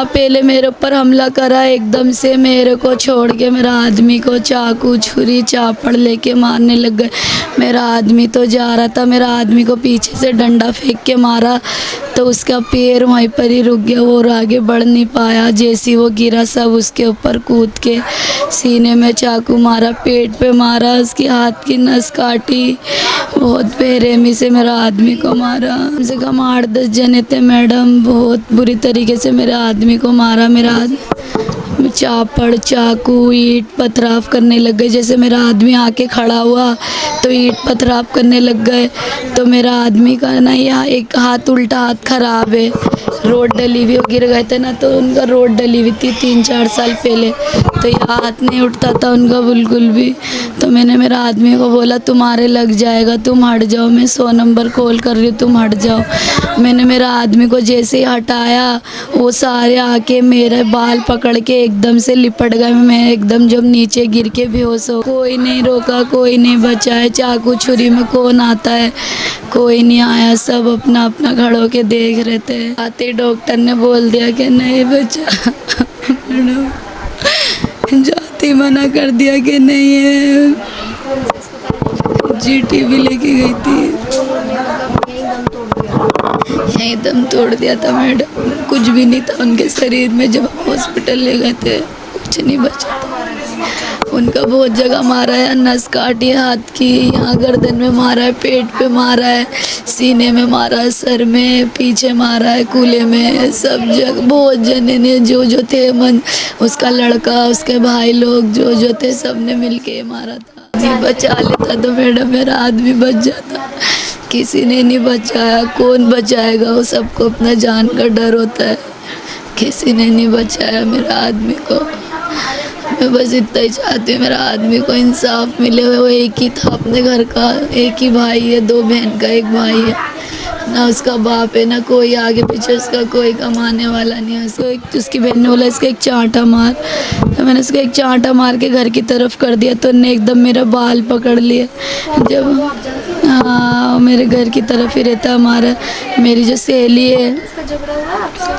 पहले मेरे ऊपर हमला करा एकदम से, मेरे को छोड़ के मेरा आदमी को चाकू छुरी चापड़ लेके मारने लग गए। मेरा आदमी तो जा रहा था, मेरा आदमी को पीछे से डंडा फेंक के मारा तो उसका पैर वहीं पर ही रुक गया, वो और आगे बढ़ नहीं पाया। जैसे वो गिरा सब उसके ऊपर कूद के सीने में चाकू मारा, पेट पे मारा, उसकी हाथ की नस काटी, बहुत बेरहमी से मेरा आदमी को मारा। कम से कम 8-10 जने थे मैडम, बहुत बुरी तरीके से मेरे आदमी को मारा। मेरा चापड़ चाकू ईंट पथराव करने लग गए। जैसे मेरा आदमी आके खड़ा हुआ तो ईंट पथराव करने लग गए। तो मेरा आदमी का ना यहाँ एक हाथ उल्टा हाथ खराब है, रोड डली हुई, वो गिर गए थे ना तो उनका रोड डली हुई थी 3-4 साल पहले, तो यहाँ हाथ नहीं उठता था उनका बिल्कुल भी। तो मैंने मेरा आदमी को बोला तुम्हारे लग जाएगा, तुम हट जाओ, मैं 100 नंबर कॉल कर रही हूँ, तुम हट जाओ। मैंने मेरा आदमी को जैसे ही हटाया वो सारे आके मेरे बाल पकड़ के एकदम से लिपट गए। मैं एकदम जब नीचे गिर के बेहोश हो, कोई नहीं रोका, कोई नहीं बचाया। चाकू छुरी में कौन आता है, कोई नहीं आया, सब अपना अपना खड़े होके देख रहे थे। आते डॉक्टर ने बोल दिया कि नहीं बचा मैडम, जाती मना कर दिया कि नहीं है। जीटी भी लेके गई थी, यही दम तोड़ दिया था मैडम, कुछ भी नहीं था उनके शरीर में। जब हॉस्पिटल ले गए थे कुछ नहीं बचा था। उनका बहुत जगह मारा है, नस काटी हाथ की, यहाँ गर्दन में मारा है, पेट पे मारा है, सीने में मारा है, सर में, पीछे मारा है, कूल्हे में, सब जगह बहुत जने ने जो थे मन, उसका लड़का, उसके भाई लोग जो थे सब ने मिलके मारा था। जी बचा लेता तो मैडम मेरा आदमी बच जाता, किसी ने नहीं बचाया। कौन बचाएगा, वो सबको अपना जान का डर होता है, किसी ने नहीं बचाया मेरा आदमी को। मैं बस इतना ही चाहती हूँ मेरा आदमी को इंसाफ मिले। वो एक ही था अपने घर का, एक ही भाई है, 2 बहन का एक भाई है, ना उसका बाप है ना कोई आगे पीछे उसका कोई कमाने वाला नहीं है। उसको उसकी बहन ने बोला इसको एक चांटा मार, तो मैंने उसको एक चांटा मार के घर की तरफ कर दिया तो उन्हें एकदम मेरा बाल पकड़ लिए। जब हाँ मेरे घर की तरफ ही रहता हमारा, मेरी जो सहेली है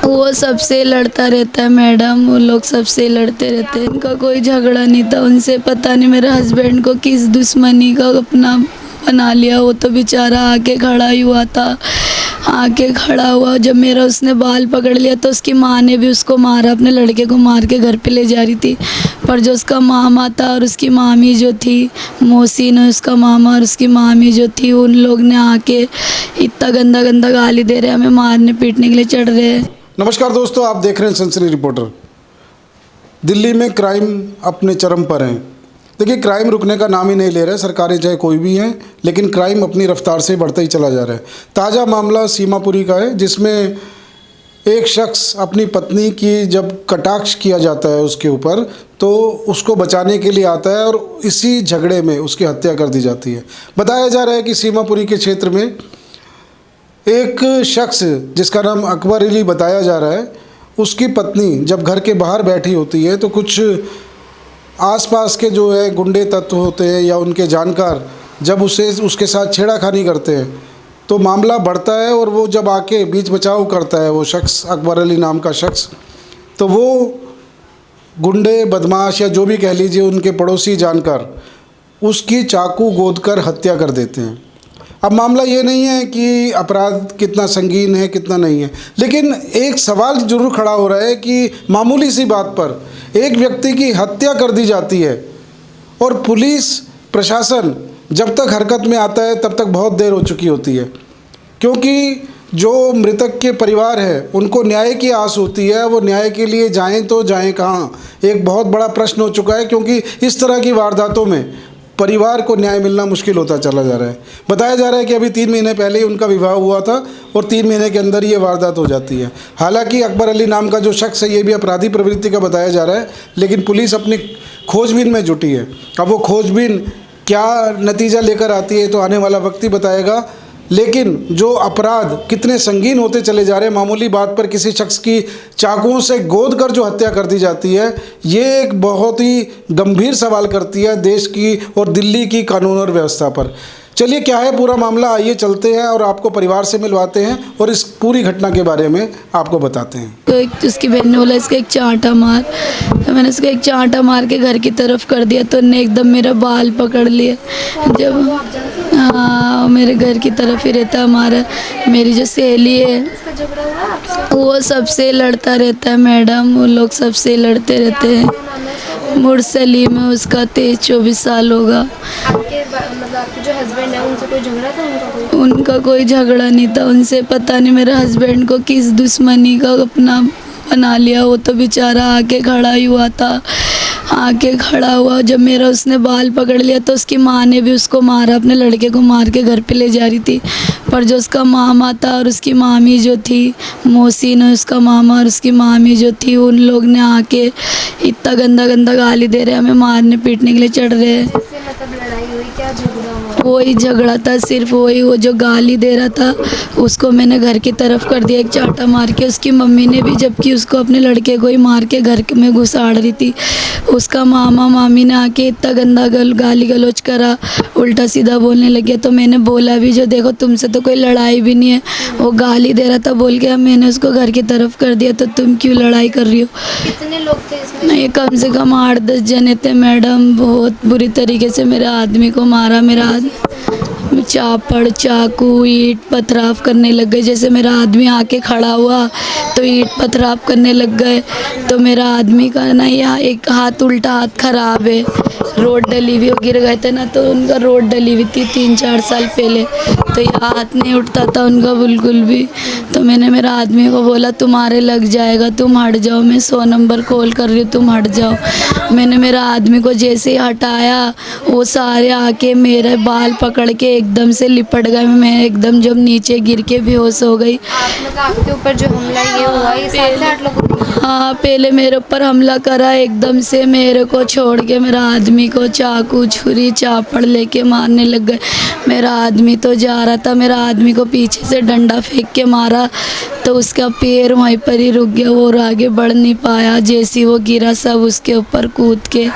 वो सबसे लड़ता रहता है मैडम, वो लोग सबसे लड़ते रहते हैं। इनका कोई झगड़ा नहीं था उनसे, पता नहीं मेरे हस्बैंड को किस दुश्मनी का अपना बना लिया। वो तो बेचारा आके खड़ा ही हुआ था, आके खड़ा हुआ। जब मेरा उसने बाल पकड़ लिया तो उसकी माँ ने भी उसको मारा, अपने लड़के को मार के घर पे ले जा रही थी। पर जो उसका मामा था और उसकी मामी जो थी, मौसी ने उसका मामा और उसकी मामी जो थी, उन लोग ने आके इतना गंदा गंदा गाली दे रहे हैं, हमें मारने पीटने के लिए चढ़ रहे हैं। नमस्कार दोस्तों, आप देख रहे हैं सनसनी रिपोर्टर। दिल्ली में क्राइम अपने चरम पर हैं। देखिए, क्राइम रुकने का नाम ही नहीं ले रहा है, सरकारें चाहे कोई भी हैं, लेकिन क्राइम अपनी रफ्तार से बढ़ता ही चला जा रहा है। ताज़ा मामला सीमापुरी का है, जिसमें एक शख्स अपनी पत्नी की जब कटाक्ष किया जाता है उसके ऊपर, तो उसको बचाने के लिए आता है और इसी झगड़े में उसकी हत्या कर दी जाती है। बताया जा रहा है कि सीमापुरी के क्षेत्र में एक शख्स जिसका नाम अकबर अली बताया जा रहा है, उसकी पत्नी जब घर के बाहर बैठी होती है तो कुछ आसपास के जो है गुंडे तत्व होते हैं या उनके जानकार जब उसके साथ छेड़ाखानी करते हैं तो मामला बढ़ता है। और वो जब आके बीच बचाव करता है वो शख्स, अकबर अली नाम का शख्स, तो वो गुंडे बदमाश या जो भी कह लीजिए उनके पड़ोसी जानकार उसकी चाकू गोदकर हत्या कर देते हैं। अब मामला ये नहीं है कि अपराध कितना संगीन है कितना नहीं है, लेकिन एक सवाल जरूर खड़ा हो रहा है कि मामूली सी बात पर एक व्यक्ति की हत्या कर दी जाती है और पुलिस प्रशासन जब तक हरकत में आता है तब तक बहुत देर हो चुकी होती है, क्योंकि जो मृतक के परिवार है उनको न्याय की आस होती है। वो न्याय के लिए जाएं तो जाएं कहाँ, एक बहुत बड़ा प्रश्न हो चुका है, क्योंकि इस तरह की वारदातों में परिवार को न्याय मिलना मुश्किल होता चला जा रहा है। बताया जा रहा है कि अभी 3 महीने पहले ही उनका विवाह हुआ था और 3 महीने के अंदर ये वारदात हो जाती है। हालांकि अकबर अली नाम का जो शख्स है ये भी अपराधी प्रवृत्ति का बताया जा रहा है, लेकिन पुलिस अपनी खोजबीन में जुटी है। अब वो खोजबीन क्या नतीजा लेकर आती है तो आने वाला वक्त ही बताएगा, लेकिन जो अपराध कितने संगीन होते चले जा रहे हैं, मामूली बात पर किसी शख्स की चाकुओं से गोद कर जो हत्या कर दी जाती है, ये एक बहुत ही गंभीर सवाल करती है देश की और दिल्ली की कानून और व्यवस्था पर। चलिए क्या है पूरा मामला, आइए चलते हैं और आपको परिवार से मिलवाते हैं और इस पूरी घटना के बारे में आपको बताते हैं। तो एक उसकी बहन ने बोला इसका एक चांटा मार, तो मैंने उसको एक चांटा मार के घर की तरफ कर दिया, तो उन्हें एकदम मेरा बाल पकड़ लिए। जब हाँ, मेरे घर की तरफ ही रहता हमारा। मेरी जो सहेली है वो सबसे लड़ता रहता है मैडम, वो लोग सबसे लड़ते रहते हैं। मुरसलीम है उसका, 23-24 साल होगा। मतलब आपके जो हस्बैंड है उनसे कोई झगड़ा था उनका कोई झगड़ा नहीं था उनसे, पता नहीं मेरे हस्बैंड को किस दुश्मनी का अपना बना लिया। वो तो बेचारा आके खड़ा ही हुआ था, आके खड़ा हुआ। जब मेरा उसने बाल पकड़ लिया तो उसकी माँ ने भी उसको मारा, अपने लड़के को मार के घर पे ले जा रही थी। पर जो उसका मामा था और उसकी मामी जो थी, मोहसिन है उसका मामा और उसकी मामी जो थी, उन लोग ने आके इतना गंदा गंदा गाली दे रहे, हमें मारने पीटने के लिए चढ़ रहे हैं। मतलब लड़ाई हुई, क्या झगड़ा हुआ? वही झगड़ा था, सिर्फ वही। वो जो गाली दे रहा था उसको मैंने घर की तरफ कर दिया एक चांटा मार के। उसकी मम्मी ने भी, जबकि उसको अपने लड़के को ही मार के घर में घुसाड़ रही थी, उसका मामा मामी ने आके इतना गंदा गाली गलौज करा, उल्टा सीधा बोलने लगे। तो मैंने बोला भी, जो देखो तुमसे तो कोई लड़ाई भी नहीं है, वो गाली दे रहा था बोल के मैंने उसको घर की तरफ कर दिया, तो तुम क्यों लड़ाई कर रही हो? कितने लोग थे इसमें? नहीं, कम से कम 8-10 जने थे मैडम। बहुत बुरी तरीके से मेरे आदमी को मारा। मेरा चापड़, चाकू, ईंट पथराव करने लग गए। जैसे मेरा आदमी आके खड़ा हुआ तो ईंट पथराव करने लग गए। तो मेरा आदमी का ना यहाँ एक हाथ, उल्टा हाथ खराब है, रोड डली हुई, गिर गए थे ना, तो उनका रोड डली हुई थी 3-4 साल पहले, तो ये हाथ नहीं उठता था उनका बिल्कुल भी। तो मैंने मेरा आदमी को बोला तुम्हारे लग जाएगा, तुम हट जाओ, मैं 100 नंबर कॉल कर रही हूँ, तुम हट जाओ। मैंने मेरा आदमी को जैसे ही हटाया, वो सारे आके मेरे बाल पकड़ के एकदम से लिपट गए। मैं एकदम जब नीचे गिर के बेहोश हो गई। मतलब आपके ऊपर जो हमला ये हुआ, ये 7 से 8 लोगों ने? हाँ, पहले मेरे ऊपर हमला करा एकदम से, मेरे को छोड़ के मेरा आदमी को चाकू, छुरी, चापड़ लेके मारने लग गए। मेरा आदमी तो जा रहा था, मेरा आदमी को पीछे से डंडा फेंक के मारा तो उसका पैर वहीं पर ही रुक गया, वो और आगे बढ़ नहीं पाया। जैसे वो गिरा सब उसके ऊपर कूद के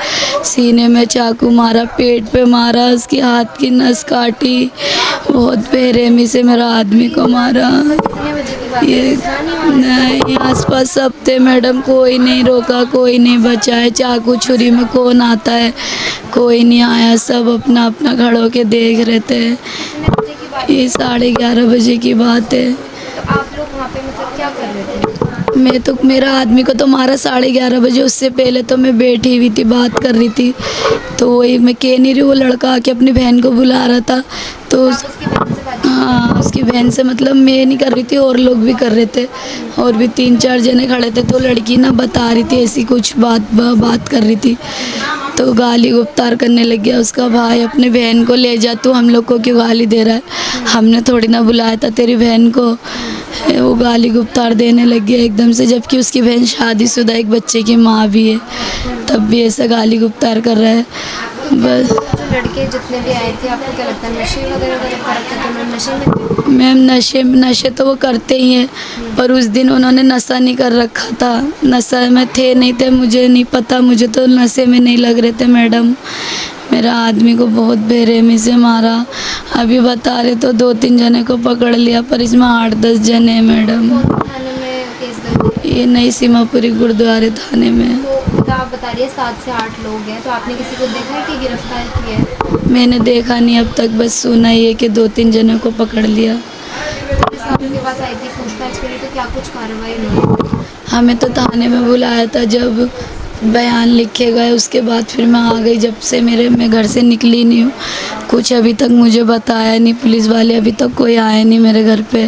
सीने में चाकू मारा, पेट पे मारा, उसकी हाथ की नस काटी, बहुत बेरहमी से मेरा आदमी को मारा। कितने बजे की बात है? ये नहीं, आसपास सब थे मैडम, कोई नहीं रोका, कोई नहीं बचाए। चाकू छुरी में कौन आता है, कोई नहीं आया, सब अपना अपना खड़े के देख रहे थे। कितने बजे की बात? ये 11:30 बजे की बात है। तो आप लोग वहाँ पे मतलब क्या कर रहे थे? मैं तो, मेरा आदमी को तो मारा 11:30 बजे, उससे पहले तो मैं बैठी हुई थी, बात कर रही थी। तो वही मैं कह नहीं रही, वो लड़का आके अपनी बहन को बुला रहा था, तो उसकी बहन से बात? हाँ, उसकी बहन से, मतलब मैं नहीं कर रही थी, और लोग भी कर रहे थे, और भी 3-4 जने खड़े थे। तो लड़की ना बता रही थी ऐसी कुछ बात कर रही थी, तो गाली गुप्तार करने लग गया उसका भाई, अपने बहन को ले जा, तू हम लोग को क्यों गाली दे रहा है, हमने थोड़ी ना बुलाया था तेरी बहन को। वो गाली गुप्तार देने लग गया एकदम से, जबकि उसकी बहन शादीशुदा एक बच्चे की माँ भी है, तब भी ऐसा गाली गुप्तार कर रहा है बस। जो लड़के जितने भी आए थे, आपको क्या लगता है नशे वगैरह कर रखे थे? मैं नशे में? मैम, नशे तो वो करते ही हैं, पर उस दिन उन्होंने नशा नहीं कर रखा था। नशा में थे नहीं थे, मुझे नहीं पता, मुझे तो नशे में नहीं लग रहे थे मैडम। मेरा आदमी को बहुत बेरहमी से मारा। अभी बता रहे तो 2-3 जने को पकड़ लिया, पर इसमें 8-10 जने हैं मैडम। थाने में केस दर्ज? ये नई सीमापुरी गुरुद्वारे थाने में। तो आप बता रही है 7 से 8 लोग हैं, तो आपने किसी को देखा है कि गिरफ्तार किया है? मैंने देखा नहीं अब तक, बस सुना ही है कि 2-3 जनों को पकड़ लिया। पुलिस आपके पास आई थी पूछताछ के लिए, तो क्या कुछ कार्रवाई हुई? हमें तो थाने में बुलाया था, जब बयान लिखे गए उसके बाद फिर मैं आ गई। जब से मैं घर से निकली नहीं हूँ, कुछ अभी तक मुझे बताया नहीं, पुलिस वाले अभी तक कोई आए नहीं मेरे घर पे,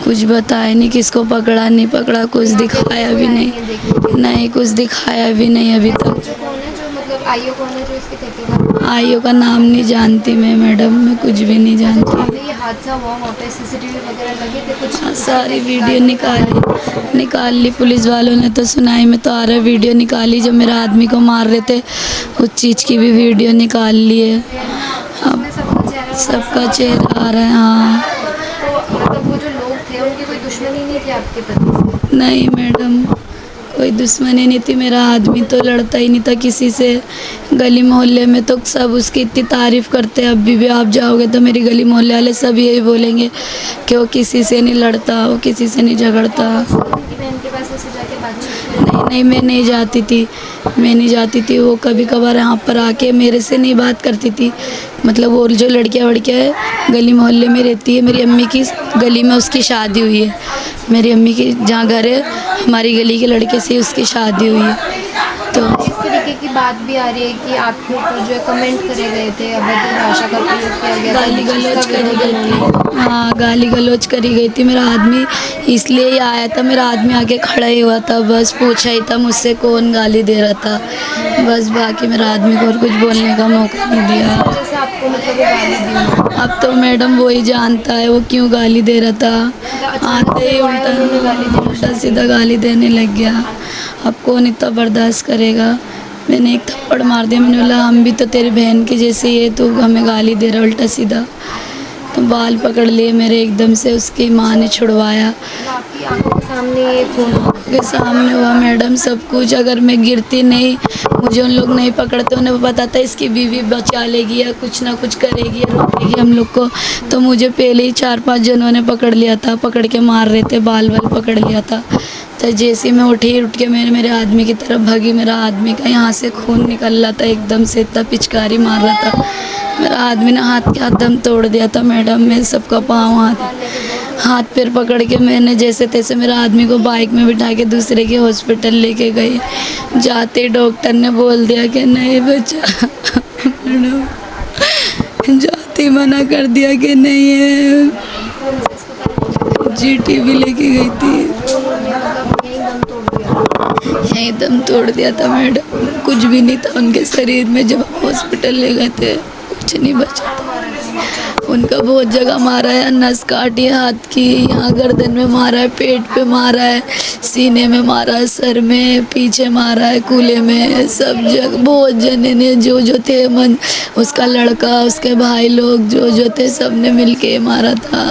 कुछ बताया नहीं, किसको पकड़ा नहीं पकड़ा, कुछ दिखाया भी नहीं, कुछ दिखाया भी नहीं अभी तक। जो कौन है, जो मतलब आईओ कौन है जो इसके ठेकेदार? आईओ का नाम नहीं जानती मैं मैडम, मैं कुछ भी नहीं जानती। जहाँ पे ये हादसा हुआ वहाँ पे सीसीटीवी वगैरह लगे थे कुछ? सारी वीडियो निकाल ली पुलिस वालों ने, तो सुनाई में तो आ रहा है, वीडियो निकाली, जो मेरा आदमी को मार रहे थे उस चीज़ की भी वीडियो निकाल ली है। अब सबका चेहरा आ रहा है। हाँ, तो मतलब वो जो लोग थे उनकी कोई दुश्मनी नहीं थी आपके प्रति? नहीं मैडम, कोई दुश्मनी नहीं थी। मेरा आदमी तो लड़ता ही नहीं था किसी से। गली मोहल्ले में तो सब उसकी इतनी तारीफ़ करते हैं। अभी भी आप जाओगे तो मेरी गली मोहल्ले वाले सब यही बोलेंगे कि वो किसी से नहीं लड़ता, वो किसी से नहीं झगड़ता। उनकी बहन के पास ऐसे जाके बातचीत नहीं, मैं नहीं जाती थी। मैं नहीं जाती थी। वो कभी कभार यहाँ पर आके मेरे से नहीं बात करती थी। मतलब वो जो लड़कियाँ वड़कियाँ है गली मोहल्ले में रहती है, मेरी अम्मी की गली में उसकी शादी हुई है। मेरी अम्मी की जहाँ घर है हमारी गली के लड़के से उसकी शादी हुई है। तो इस तरीके की बात भी आ रही है कि आपके ऊपर जो है कमेंट करे गए थे, अभद्र भाषा का प्रयोग किया गया था, गाली गलौज जिसका करी विरोध गई थी। हाँ, गाली गलौज करी गई थी। मेरा आदमी इसलिए ही आया था, मेरा आदमी आके खड़ा ही हुआ था, बस पूछा ही था मुझसे कौन गाली दे रहा था, बस। बाकी मेरा आदमी को और कुछ बोलने का मौका नहीं दिया। जैसे आपको मतलब वो गाली दी। अब तो मैडम वो ही जानता है वो क्यों गाली दे रहा था। आते ही उल्टा सीधा गाली देने लग गया। अब कौन इतना बर्दाश्त करेगा। मैंने एक थप्पड़ मार दिया। मैंने बोला हम भी तो तेरी बहन के जैसे ही है, तू हमें गाली दे रहा उल्टा सीधा। तो बाल पकड़ लिए मेरे एकदम से, उसकी माँ ने छुड़वाया। आपकी आंखों के सामने ये खून के सामने हुआ मैडम सब कुछ। अगर मैं गिरती नहीं, मुझे उन लोग नहीं पकड़ते, उन्हें पता था इसकी बीवी बचा लेगी या कुछ ना कुछ करेगी या रोकेगी हम लोग को, तो मुझे पहले ही 4-5 जनों ने पकड़ लिया था, पकड़ के मार रहे थे, बाल पकड़ लिया था। तो जैसे मैं उठ के मेरे आदमी की तरफ भागी। मेरा आदमी का यहाँ से खून निकल रहा था एकदम से, इतना पिचकारी मार रहा था। मेरा आदमी ने हाथ के हाथ दम तोड़ दिया था मैडम। मैं सबका पाँव हाथ पैर पकड़ के मैंने जैसे तैसे मेरा आदमी को बाइक में बिठा के दूसरे के हॉस्पिटल लेके गई। जाते डॉक्टर ने बोल दिया कि नहीं बचा। मैडम जाते मना कर दिया कि नहीं है। जीटी भी लेके गई थी, यहीं दम तोड़ दिया था मैडम। कुछ भी नहीं था उनके शरीर में। जब हॉस्पिटल ले गए थे कुछ नहीं बचा था। उनका बहुत जगह मारा है, नस काटी है हाथ की, यहाँ गर्दन में मारा है, पेट पे मारा है, सीने में मारा है, सर में, पीछे मारा है, कूल्हे में, सब जगह। बहुत जने ने जो थे मन, उसका लड़का, उसके भाई लोग जो थे सब ने मिल के मारा था।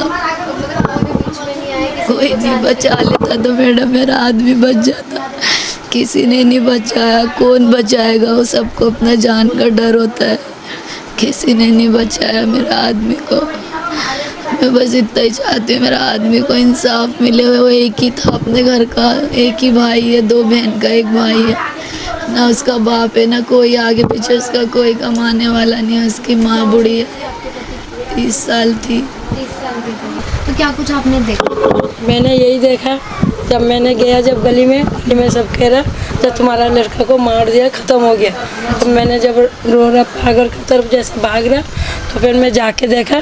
कोई नहीं बचा लेता तो मैडम मेरा आदमी बच जाता। किसी ने नहीं बचाया। कौन बचाएगा? वो सबको अपना जान का डर होता है। किसी ने नहीं बचाया मेरा आदमी को। मैं बस इतना ही चाहती हूँ मेरा आदमी को इंसाफ मिले। वो एक ही था अपने घर का, एक ही भाई है, 2 बहन का 1 भाई है। ना उसका बाप है, ना कोई आगे पीछे उसका कोई कमाने वाला नहीं है। उसकी माँ बूढ़ी है, 30 साल थी। 30 साल की थी। तो क्या कुछ आपने देखा? मैंने यही देखा जब मैंने गया, जब गली में सब कह रहा जब तुम्हारा लड़का को मार दिया ख़त्म हो गया। तो मैंने जब रो रहा पागल की तरफ जैसे भाग रहा, तो फिर मैं जाके देखा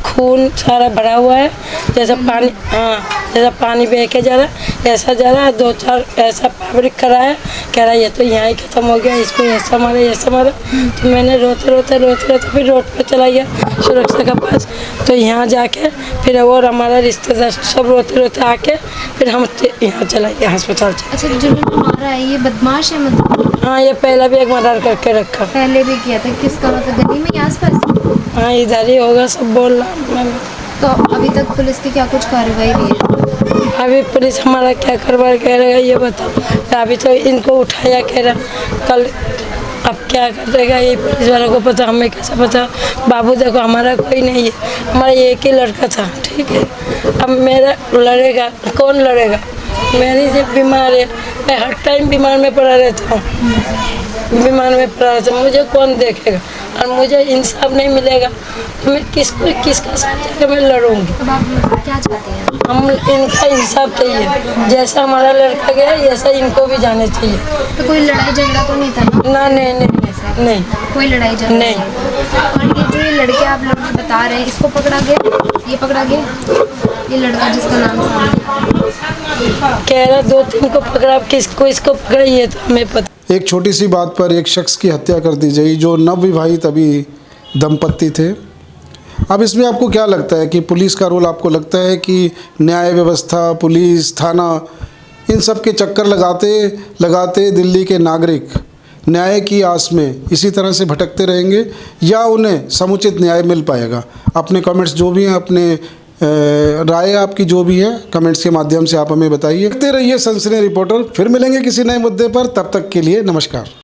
खून सारा भरा हुआ है, जैसा पानी, हाँ जैसा पानी बह के जा रहा, ऐसा जा रहा। 2-4 ऐसा फैब्रिक कराया, कह रहा ये तो यहाँ ही ख़त्म हो गया, इसको ऐसा मारा। तो मैंने रोते फिर रोड पर चला गया सुरक्षा के पास। तो यहाँ जाके फिर और हमारा रिश्तेदार सब रोते आके फिर हम यहाँ चला गया अस्पताल। अच्छा, जिन्होंने मारा है ये बदमाश है मतलब? हाँ, ये पहला भी एक मर्डर करके रखा। पहले भी किया था? किसका मतलब गली में ही आसपास? हाँ, इधर ही होगा सब बोल रहा मैं। तो अभी तक पुलिस की क्या कुछ कार्रवाई हुई है? अभी पुलिस हमारा क्या कार्रवाई कह रहा है ये बताओ। अभी तो इनको उठाया कह रहा, कल अब क्या करेगा ये पुलिस वालों को पता, हमें कैसे पता। बाबू देखो हमारा कोई नहीं है, हमारा एक ही लड़का था, ठीक है। अब मेरा लड़ेगा कौन लड़ेगा? मेरी सिर्फ बीमार है, मैं हर टाइम बीमार में पड़ा रहता हूँ, मुझे कौन देखेगा? और मुझे इंसाफ नहीं मिलेगा तो मैं किसका साथ मैं लड़ूंगी? तो आप क्या चाहते हैं? हम इनका इंसाफ चाहिए, जैसा हमारा लड़का गया ऐसा इनको भी जाने चाहिए। तो कोई लड़ाई झगड़ा तो नहीं था ना? नहीं, कोई लड़ाई झगड़ा नहीं। और ये जो ये लड़के आप लोग बता रहे हैं, इसको पकड़ा गया? ये पकड़ा गया, ये लड़का जिसका नाम सामने कह रहा 2-3 को पकड़ा, किसको इसको पकड़ा ये तो हमें पता। एक छोटी सी बात पर एक शख्स की हत्या कर दी गई जो नवविवाहित अभी दंपत्ति थे। अब इसमें आपको क्या लगता है कि पुलिस का रोल आपको लगता है कि न्याय व्यवस्था, पुलिस, थाना, इन सब के चक्कर लगाते दिल्ली के नागरिक न्याय की आस में इसी तरह से भटकते रहेंगे या उन्हें समुचित न्याय मिल पाएगा? अपने कमेंट्स जो भी हैं अपने राय आपकी जो भी है कमेंट्स के माध्यम से आप हमें बताइए। देखते रहिए सनसनी रिपोर्टर, फिर मिलेंगे किसी नए मुद्दे पर, तब तक के लिए नमस्कार।